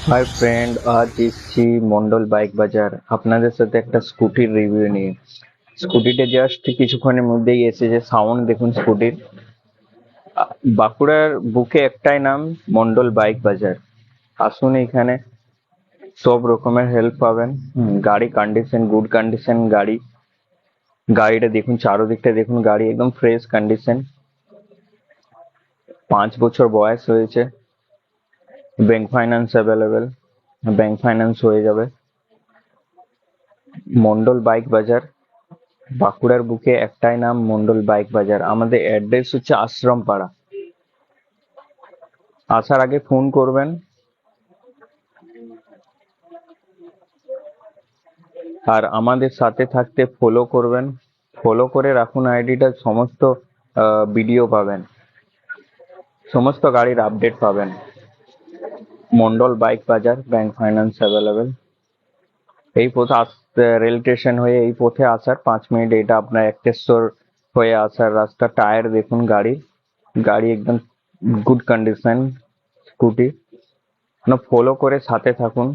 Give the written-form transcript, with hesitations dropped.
Hi friend, আজ এসছি Mondal bike বাজার আপনাদের সাথে একটা স্কুটির রিভিউ নিয়ে। স্কুটিটা জাস্ট কিছুক্ষণের মধ্যেই এসেছে, সাউন্ড দেখুন স্কুটির। বাঁকুড়ার বুকে একটাই নাম, মন্ডল বাইক বাজার। আসুন, এখানে সব রকমের হেল্প পাবেন। গাড়ি কন্ডিশন, গুড কন্ডিশন গাড়ি। গাড়িটা দেখুন, চারোদিকটা দেখুন, গাড়ি একদম ফ্রেশ কন্ডিশন। 5 বছর বয়স হয়েছে। Bank finance available, bank finance হয়ে যাবে। মন্ডল বাইক বাজার, বাঁকুড়ার বুকে একটাই নাম, মন্ডল বাইক বাজার। আমাদের অ্যাড্রেস হচ্ছে আশ্রম পাড়া। আসার আগে ফোন করবেন। আর আমাদের সাথে থাকতে ফলো করবেন। ফলো করে রাখুন আইডিটা, সমস্ত ভিডিও পাবেন, সমস্ত গাড়ির আপডেট পাবেন। মন্ডল বাইক বাজার, ব্যাংক ফাইন্যান্স অ্যাভেলেবেল। এই পথে আসতে, রেল স্টেশন হয়ে এই পথে আসার 5 মিনিট, এটা আপনার এক্কেশ্বর হয়ে আসার রাস্তা। টায়ার দেখুন গাড়ি, গাড়ি একদম গুড কন্ডিশন। স্কুটি ফলো করে সাথে থাকুন।